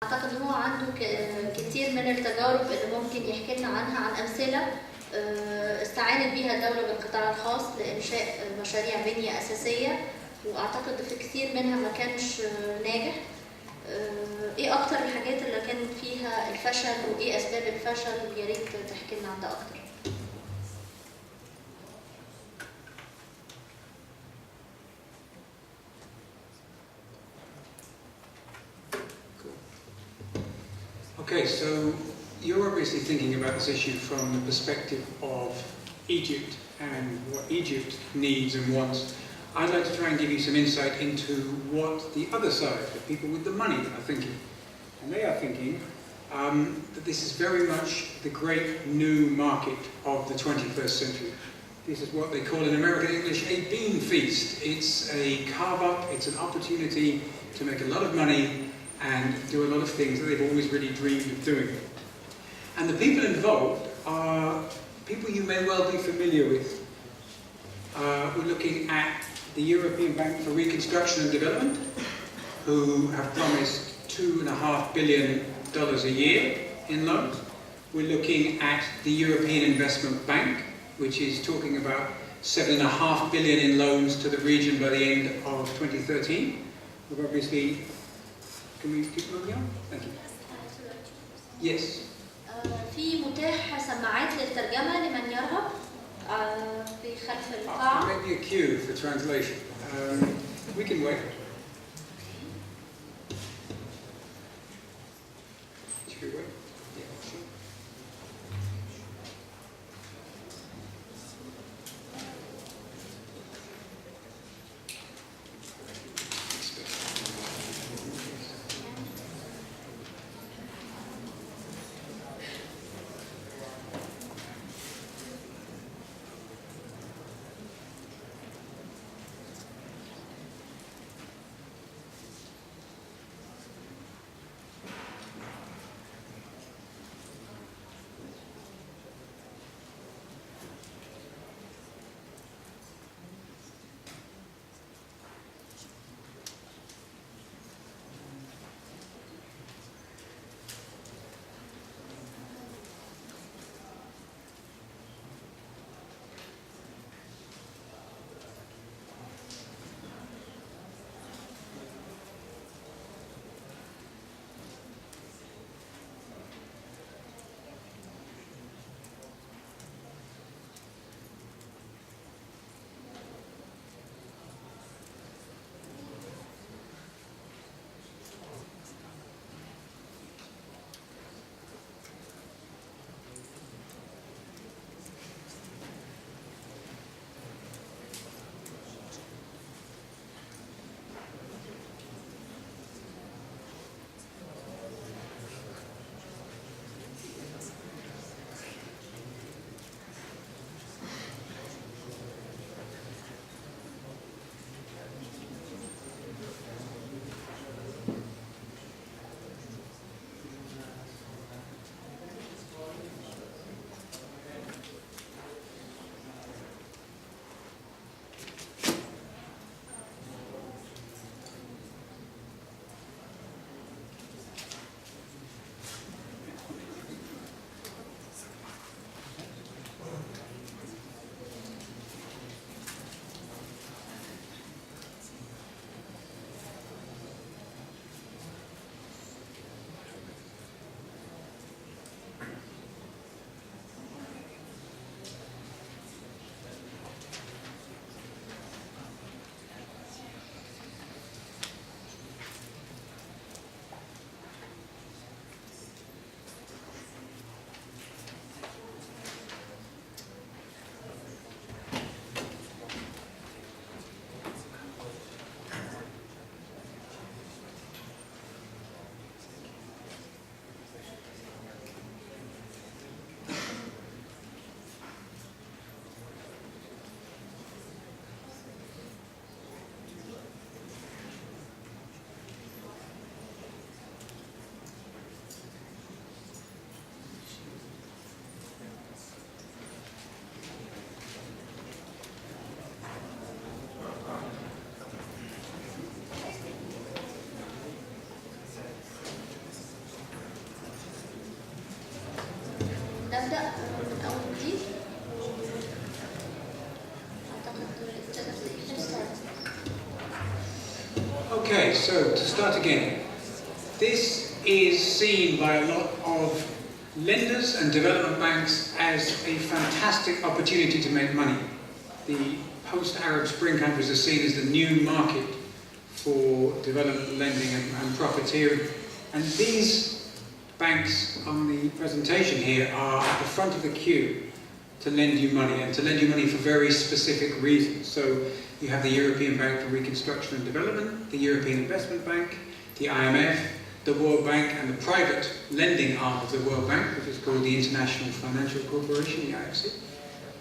أعتقد إن هو عنده كتير من التجارب اللي ممكن يحكي لنا عنها، عن أمثلة استعانت بها الدولة بالقطاع الخاص لإنشاء مشاريع بنية أساسية، وأعتقد في كتير منها ما كانش ناجح. إيه أكتر الحاجات اللي كان فيها الفشل وإيه أسباب الفشل؟ يا ريت تحكي لنا عن ده أكتر. Okay, so you're obviously thinking about this issue from the perspective of Egypt and what Egypt needs and wants. I'd like to try and give you some insight into what the other side, the people with the money, are thinking. And they are thinking that this is very much the great new market of the 21st century. This is what they call in American English a bean feast. It's a carve-up, it's an opportunity to make a lot of money and do a lot of things that they've always really dreamed of doing. And the people involved are people you may well be familiar with. We're looking at the European Bank for Reconstruction and Development, who have promised $2.5 billion a year in loans. We're looking at the European Investment Bank, which is talking about $7.5 billion in loans to the region by the end of 2013. We've obviously. Can we keep moving on? Thank you. Yes. في متاح سماعات للترجمة لمن يرغب في خلف القاعة. Maybe a queue for translation. We can wait. Should we wait? Yeah, sure. so to start again, this is seen by a lot of lenders and development banks as a fantastic opportunity to make money. The post-Arab Spring countries are seen as the new market for development lending and profiteering. And these banks on the presentation here are at the front of the queue to lend you money, and to lend you money for very specific reasons. So you have the European Bank for Reconstruction and Development, the European Investment Bank, the IMF, the World Bank, and the private lending arm of the World Bank, which is called the International Financial Corporation, the IFC.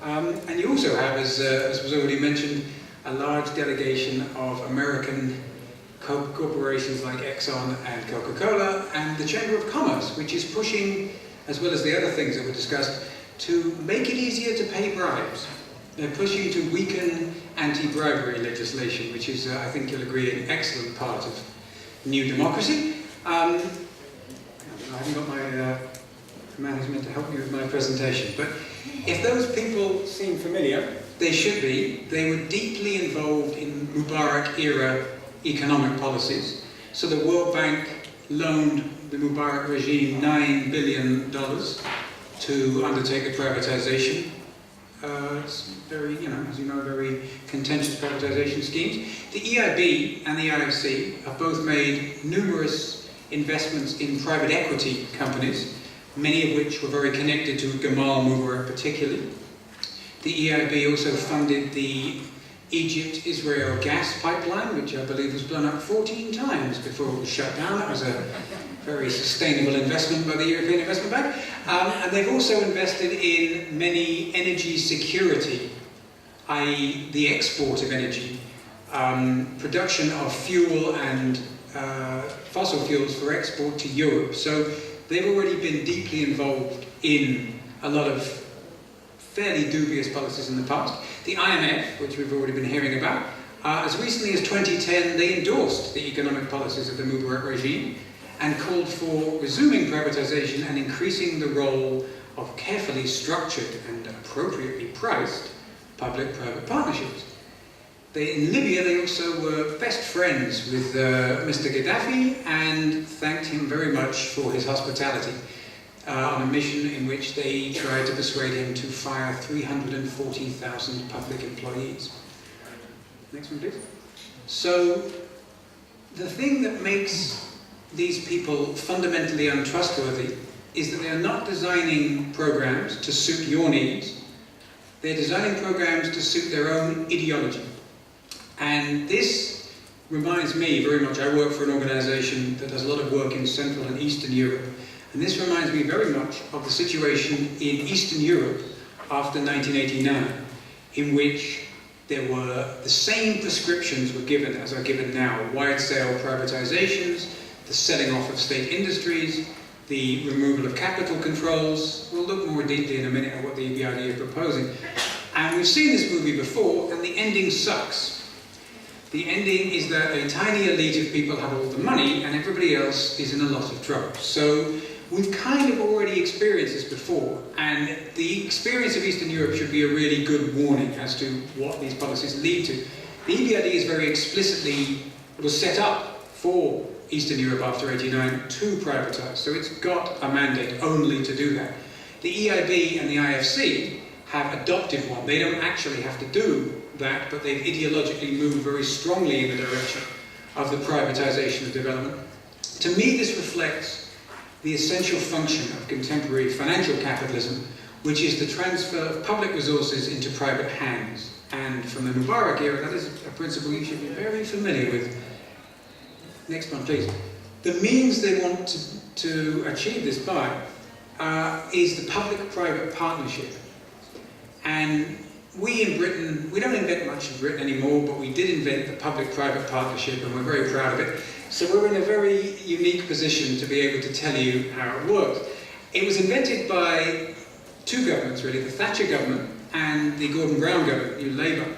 And you also have, as was already mentioned, a large delegation of American corporations like Exxon and Coca-Cola, and the Chamber of Commerce, which is pushing, as well as the other things that were discussed, to make it easier to pay bribes. They're pushing to weaken anti-bribery legislation, which is, I think you'll agree, an excellent part of new democracy. I haven't got my man who's meant to help me with my presentation, but if those people seem familiar, they should be. They were deeply involved in Mubarak-era economic policies. So the World Bank loaned the Mubarak regime $9 billion to undertake the privatization. It's very, as you know, very contentious privatization schemes. The EIB and the IFC have both made numerous investments in private equity companies, many of which were very connected to Gamal Mubarak particularly. The EIB also funded the Egypt-Israel gas pipeline, which I believe was blown up 14 times before it was shut down. That was a very sustainable investment by the European Investment Bank. And they've also invested in many energy security, i.e. the export of energy, production of fuel and fossil fuels for export to Europe. So they've already been deeply involved in a lot of fairly dubious policies in the past. The IMF, which we've already been hearing about, as recently as 2010, they endorsed the economic policies of the Mubarak regime and called for resuming privatization and increasing the role of carefully structured and appropriately priced public-private partnerships. In Libya, they also were best friends with Mr. Gaddafi and thanked him very much for his hospitality on a mission in which they tried to persuade him to fire 340,000 public employees. Next one, please. So, the thing that makes these people fundamentally untrustworthy is that they are not designing programs to suit your needs. They're designing programs to suit their own ideology. And this reminds me very much, I work for an organization that does a lot of work in Central and Eastern Europe. And this reminds me very much of the situation in Eastern Europe after 1989, in which there were the same prescriptions were given as are given now: wide-scale privatizations, the selling off of state industries, the removal of capital controls. We'll look more deeply in a minute at what the EBRD is proposing. And we've seen this movie before, and the ending sucks. The ending is that a tiny elite of people have all the money, and everybody else is in a lot of trouble. So we've kind of already experienced this before, and the experience of Eastern Europe should be a really good warning as to what these policies lead to. The EBRD is very explicitly, was set up for Eastern Europe after '89 to privatise, so it's got a mandate only to do that. The EIB and the IFC have adopted one. They don't actually have to do that, but they've ideologically moved very strongly in the direction of the privatisation of development. To me, this reflects the essential function of contemporary financial capitalism, which is the transfer of public resources into private hands. And from the Mubarak era, that is a principle you should be very familiar with. Next one, please. The means they want to achieve this by is the public-private partnership. And we in Britain, we don't invent much in Britain anymore, but we did invent the public-private partnership, and we're very proud of it. So we're in a very unique position to be able to tell you how it works. It was invented by two governments, really, the Thatcher government and the Gordon Brown government, New Labour.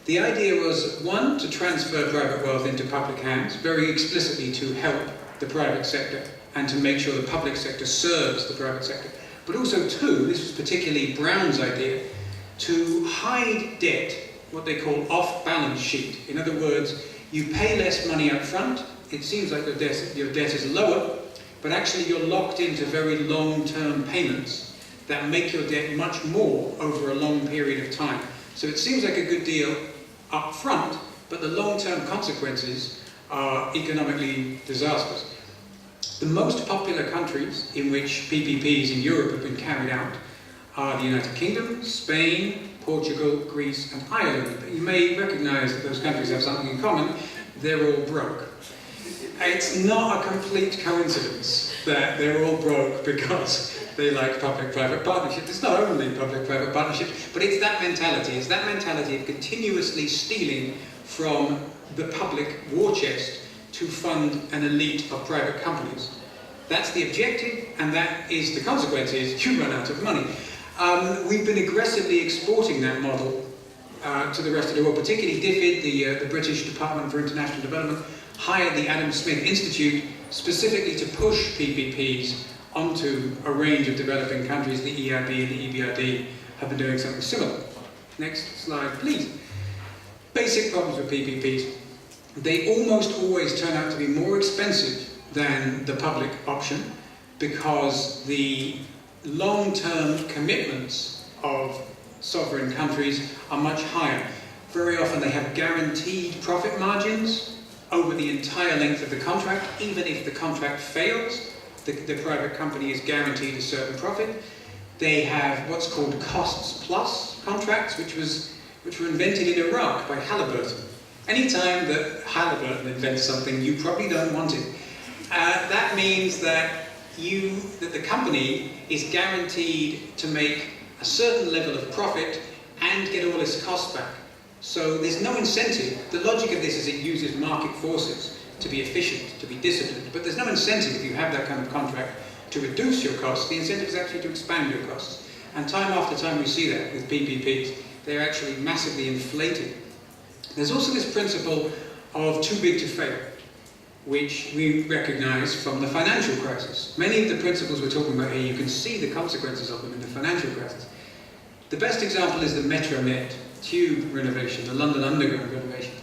The idea was, one, to transfer private wealth into public hands, very explicitly to help the private sector and to make sure the public sector serves the private sector. But also, two, this was particularly Brown's idea, to hide debt, what they call off-balance sheet. In other words, you pay less money up front, it seems like your debt is lower, but actually you're locked into very long-term payments that make your debt much more over a long period of time. So it seems like a good deal up front, but the long-term consequences are economically disastrous. The most popular countries in which PPPs in Europe have been carried out are the United Kingdom, Spain, Portugal, Greece and Ireland. But you may recognise that those countries have something in common. They're all broke. It's not a complete coincidence that they're all broke because they like public-private partnerships. It's not only public-private partnerships, but it's that mentality. It's that mentality of continuously stealing from the public war chest to fund an elite of private companies. That's the objective, and that is the consequence is you run out of money. We've been aggressively exporting that model to the rest of the world, particularly DFID, the British Department for International Development, hired the Adam Smith Institute specifically to push PPPs onto a range of developing countries. The EIB and the EBRD have been doing something similar. Next slide, please. Basic problems with PPPs. They almost always turn out to be more expensive than the public option because the long-term commitments of sovereign countries are much higher. Very often they have guaranteed profit margins over the entire length of the contract. Even if the contract fails, the private company is guaranteed a certain profit. They have what's called costs plus contracts, which were invented in Iraq by Halliburton. Anytime that Halliburton invents something, you probably don't want it. That means that the company is guaranteed to make a certain level of profit and get all its costs back. So there's no incentive. The logic of this is it uses market forces to be efficient, to be disciplined, but there's no incentive if you have that kind of contract to reduce your costs. The incentive is actually to expand your costs. And time after time we see that with PPPs. They're actually massively inflated. There's also this principle of too big to fail, which we recognise from the financial crisis. Many of the principles we're talking about here, you can see the consequences of them in the financial crisis. The best example is the Metronet tube renovation, the London Underground renovation,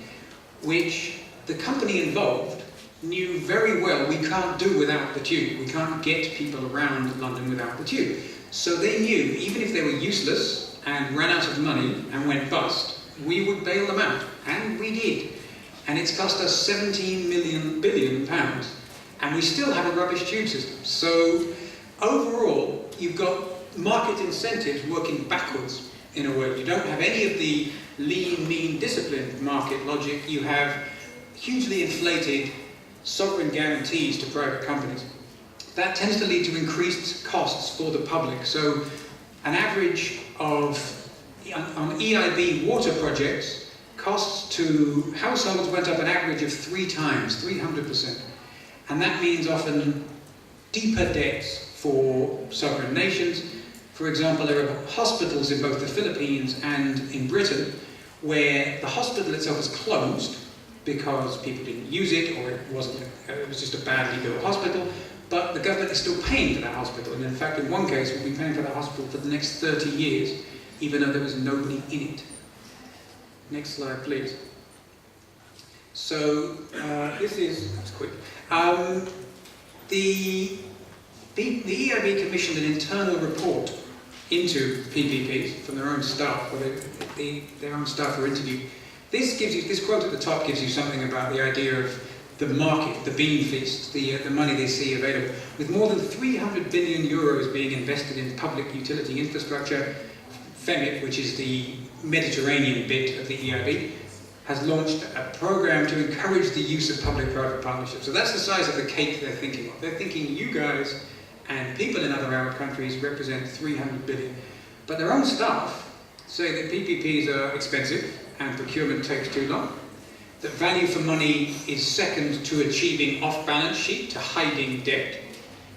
which the company involved knew very well we can't do without the tube. We can't get people around London without the tube. So they knew, even if they were useless and ran out of money and went bust, we would bail them out. And we did. And it's cost us 17 billion pounds. And we still have a rubbish tube system. So overall, you've got market incentives working backwards in a way. You don't have any of the lean, mean, disciplined market logic. You have hugely inflated sovereign guarantees to private companies. That tends to lead to increased costs for the public. So an average of, on EIB water projects, costs to households went up an average of 3 times, 300%. And that means often deeper debts for sovereign nations. For example, there are hospitals in both the Philippines and in Britain where the hospital itself was closed because people didn't use it, or it was just a badly built hospital, but the government is still paying for that hospital. And in fact, in one case, we'll be paying for that hospital for the next 30 years, even though there was nobody in it. Next slide, please. So, that's quick. The EIB commissioned an internal report into PPPs from their own staff, where their own staff were interviewed. This quote at the top gives you something about the idea of the market, the bean feast, the money they see available. With more than 300 billion euros being invested in public utility infrastructure, FEMIP, which is the Mediterranean bit of the EIB, has launched a program to encourage the use of public-private partnerships. So that's the size of the cake they're thinking of. They're thinking you guys and people in other Arab countries represent 300 billion. But their own staff say that PPPs are expensive and procurement takes too long, that value for money is second to achieving off-balance sheet, to hiding debt,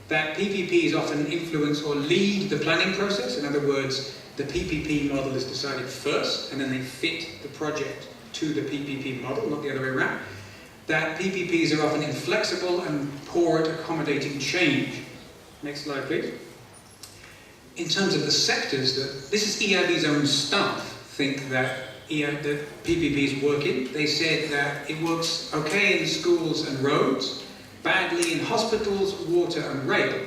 that PPPs often influence or lead the planning process. In other words, the PPP model is decided first and then they fit the project to the PPP model, not the other way around. That PPPs are often inflexible and poor at accommodating change. Next slide, please. In terms of the sectors, this is EIB's own staff think that the PPPs work in. They said that it works okay in schools and roads, badly in hospitals, water and rail,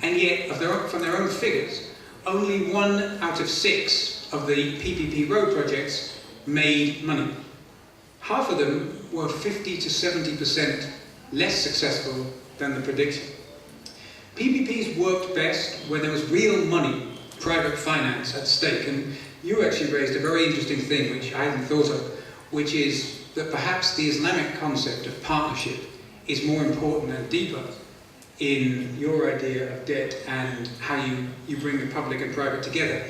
and yet from their own figures, only 1 out of 6 of the PPP road projects made money. Half of them were 50 to 70% less successful than the prediction. PPPs worked best when there was real money, private finance at stake, and you actually raised a very interesting thing which I hadn't thought of, which is that perhaps the Islamic concept of partnership is more important and deeper in your idea of debt and how you bring the public and private together.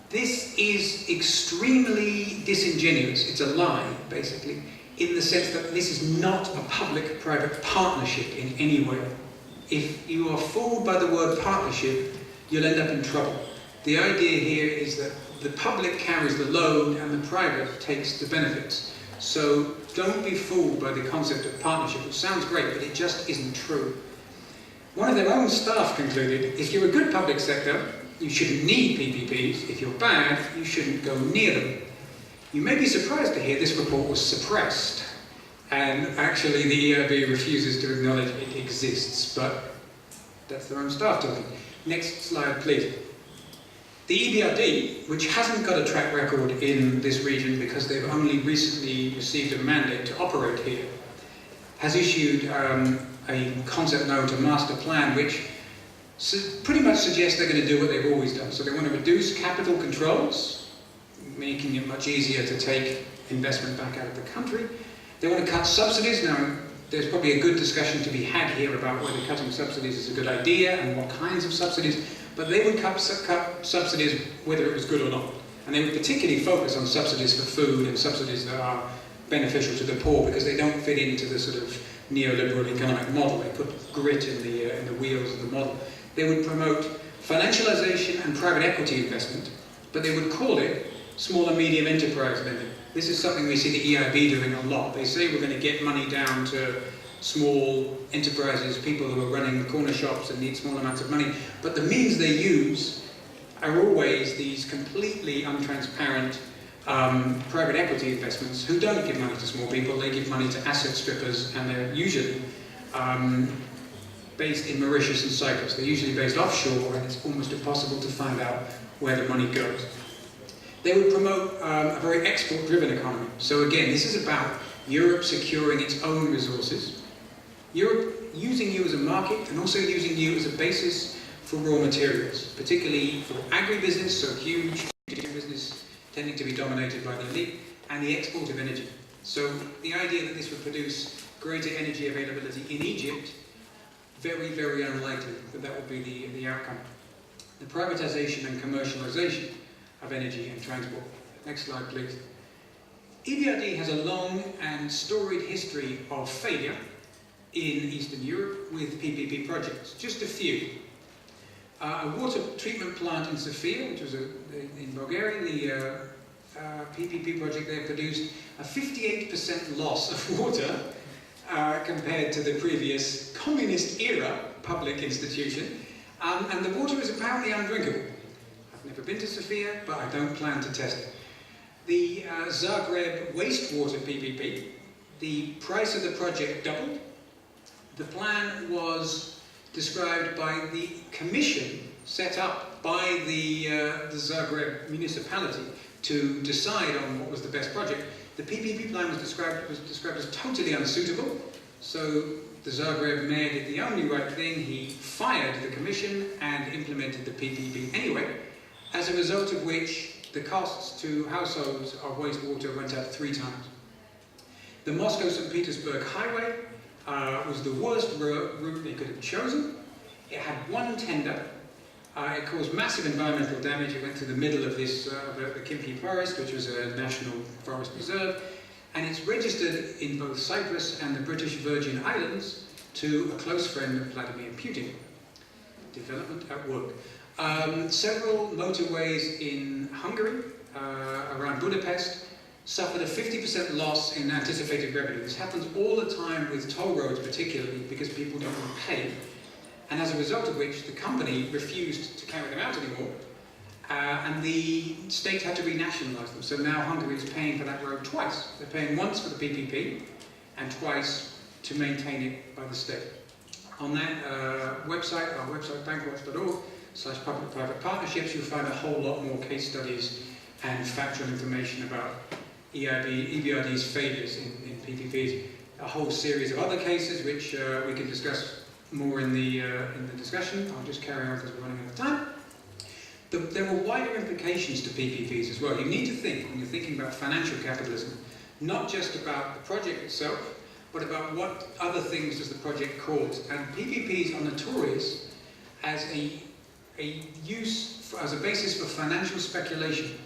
This is extremely disingenuous, it's a lie basically, in the sense that this is not a public-private partnership in any way. If you are fooled by the word partnership, you'll end up in trouble. The idea here is that the public carries the load and the private takes the benefits. So don't be fooled by the concept of partnership, which sounds great, but it just isn't true. One of their own staff concluded, if you're a good public sector, you shouldn't need PPPs. If you're bad, you shouldn't go near them. You may be surprised to hear this report was suppressed, and actually the EIB refuses to acknowledge it exists, but that's their own staff talking. Next slide, please. The EBRD, which hasn't got a track record in this region because they've only recently received a mandate to operate here, has issued a concept note, a master plan, which pretty much suggests they're going to do what they've always done. So they want to reduce capital controls, making it much easier to take investment back out of the country. They want to cut subsidies. Now, there's probably a good discussion to be had here about whether cutting subsidies is a good idea and what kinds of subsidies, but they would cut subsidies whether it was good or not. And they would particularly focus on subsidies for food and subsidies that are beneficial to the poor because they don't fit into the sort of neoliberal economic model. They put grit in the wheels of the model. They would promote financialization and private equity investment, but they would call it small and medium enterprise lending. This is something we see the EIB doing a lot. They say we're going to get money down to small enterprises, people who are running corner shops and need small amounts of money, but the means they use are always these completely untransparent private equity investments who don't give money to small people. They give money to asset strippers, and they're usually based in Mauritius and Cyprus. They're usually based offshore, and it's almost impossible to find out where the money goes. They would promote a very export-driven economy. So again, this is about Europe securing its own resources, Europe using you as a market and also using you as a basis for raw materials, particularly for agribusiness, so huge business tending to be dominated by the elite, and the export of energy. So the idea that this would produce greater energy availability in Egypt, very, very unlikely that that would be the outcome. The privatization and commercialization of energy and transport. Next slide, please. EBRD has a long and storied history of failure in Eastern Europe with PPP projects. Just a few. A water treatment plant in Sofia, which was in Bulgaria, the PPP project there produced a 58% loss of water compared to the previous communist-era public institution, and the water is apparently undrinkable. I've never been to Sofia, but I don't plan to test it. The Zagreb wastewater PPP, the price of the project doubled. The plan was described by the commission set up by the Zagreb municipality to decide on what was the best project. The PPP plan was described as totally unsuitable, so the Zagreb mayor did the only right thing. He fired the commission and implemented the PPP anyway, as a result of which the costs to households of wastewater went up 3 times. The Moscow-St. Petersburg highway was the worst route they could have chosen. It had one tender. It caused massive environmental damage. It went through the middle of this, the Kimpi Forest, which was a national forest reserve, and it's registered in both Cyprus and the British Virgin Islands to a close friend of Vladimir Putin. Development at work. Several motorways in Hungary, around Budapest, suffered a 50% loss in anticipated revenue. This happens all the time with toll roads particularly because people don't want to pay, and as a result of which the company refused to carry them out anymore, and the state had to renationalise them. So now Hungary is paying for that road twice. They're paying once for the PPP and twice to maintain it by the state. On that website, our website, bانكواتش.org/public-private partnerships, you'll find a whole lot more case studies and factual information about EBRD's failures in PPPs. A whole series of other cases which we can discuss more in the discussion. I'll just carry on because we're running out of time. There are wider implications to PPPs as well. You need to think, when you're thinking about financial capitalism, not just about the project itself, but about what other things does the project cause. And PPPs are notorious as a basis for financial speculation.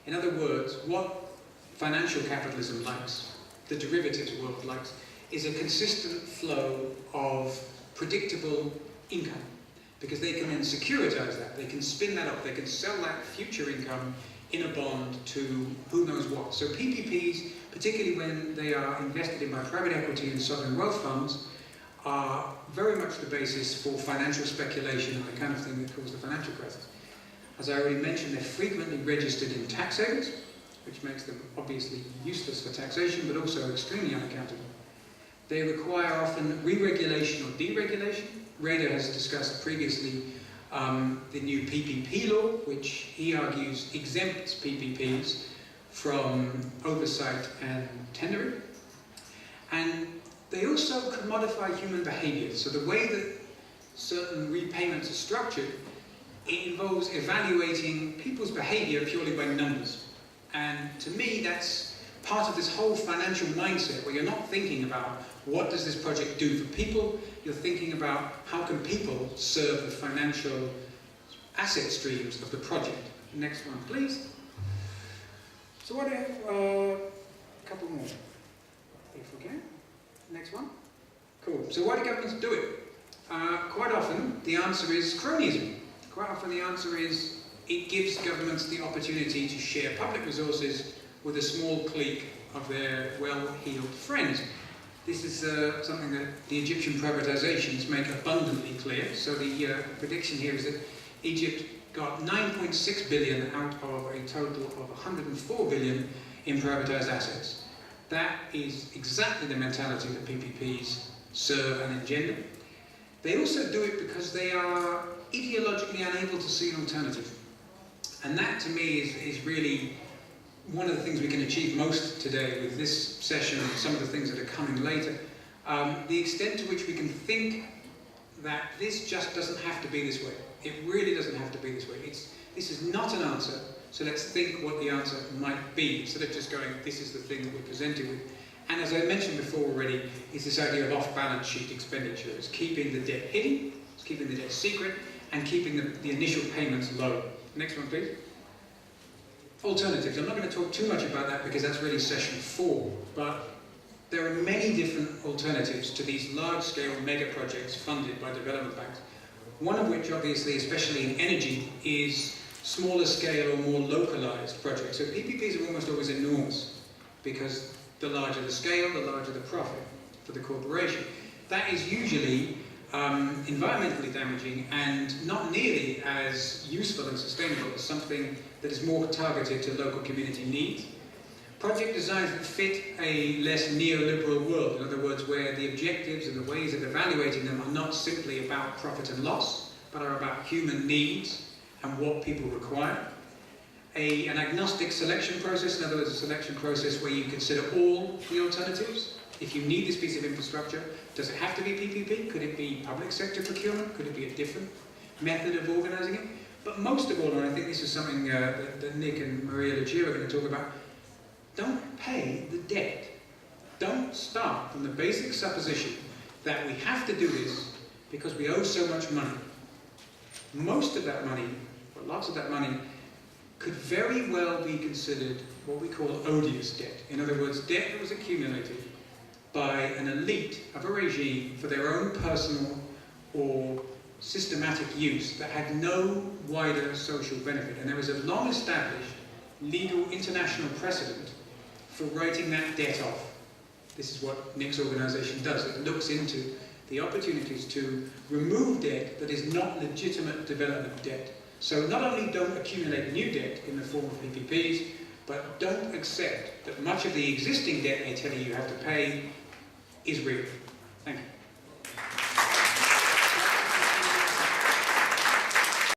In other words, what financial capitalism likes, the derivatives world likes, is a consistent flow of predictable income. Because they can then securitize that, they can spin that up, they can sell that future income in a bond to who knows what. So PPPs, particularly when they are invested in by private equity and sovereign wealth funds, are very much the basis for financial speculation and the kind of thing that caused the financial crisis. As I already mentioned, they're frequently registered in tax havens, which makes them obviously useless for taxation, but also extremely unaccountable. They require often re-regulation or deregulation. Reda has discussed previously the new PPP law, which he argues exempts PPPs from oversight and tendering. And they also commodify human behaviour. So the way that certain repayments are structured, it involves evaluating people's behaviour purely by numbers. And to me, that's part of this whole financial mindset where you're not thinking about what does this project do for people, you're thinking about how can people serve the financial asset streams of the project. Next one, please. So what if, a couple more, if we can. Next one. Cool. So why do governments do it? Quite often the answer is cronyism. Quite often the answer is it gives governments the opportunity to share public resources with a small clique of their well-heeled friends. This is something that the Egyptian privatizations make abundantly clear. So the prediction here is that Egypt got 9.6 billion out of a total of 104 billion in privatized assets. That is exactly the mentality that PPPs serve and engender. They also do it because they are ideologically unable to see an alternative. And that to me is really one of the things we can achieve most today with this session and some of the things that are coming later. The extent to which we can think that this just doesn't have to be this way. It really doesn't have to be this way. This is not an answer, so let's think what the answer might be, instead of just going, this is the thing that we're presented with. And as I mentioned before already, is this idea of off-balance sheet expenditure. It's keeping the debt hidden, it's keeping the debt secret, and keeping the initial payments low. Next one, please. Alternatives. I'm not going to talk too much about that because that's really session 4, but there are many different alternatives to these large-scale mega projects funded by development banks. One of which, obviously, especially in energy, is smaller scale or more localized projects. So PPPs are almost always enormous because the larger the scale, the larger the profit for the corporation. That is usually environmentally damaging and not nearly as useful and sustainable as something that is more targeted to local community needs. Project designs that fit a less neoliberal world, in other words, where the objectives and the ways of evaluating them are not simply about profit and loss, but are about human needs and what people require. An agnostic selection process, in other words, a selection process where you consider all the alternatives. If you need this piece of infrastructure, does it have to be PPP? Could it be public sector procurement? Could it be a different method of organising it? But most of all, and I think this is something that Nick and Maria Leggero are going to talk about, don't pay the debt. Don't start from the basic supposition that we have to do this because we owe so much money. Most of that money, or lots of that money, could very well be considered what we call odious debt. In other words, debt that was accumulated by an elite of a regime for their own personal or systematic use that had no wider social benefit. And there is a long-established legal international precedent for writing that debt off. This is what Nick's organisation does. It looks into the opportunities to remove debt that is not legitimate development debt. So not only don't accumulate new debt in the form of PPPs, but don't accept that much of the existing debt they tell you have to pay is real. Thank you.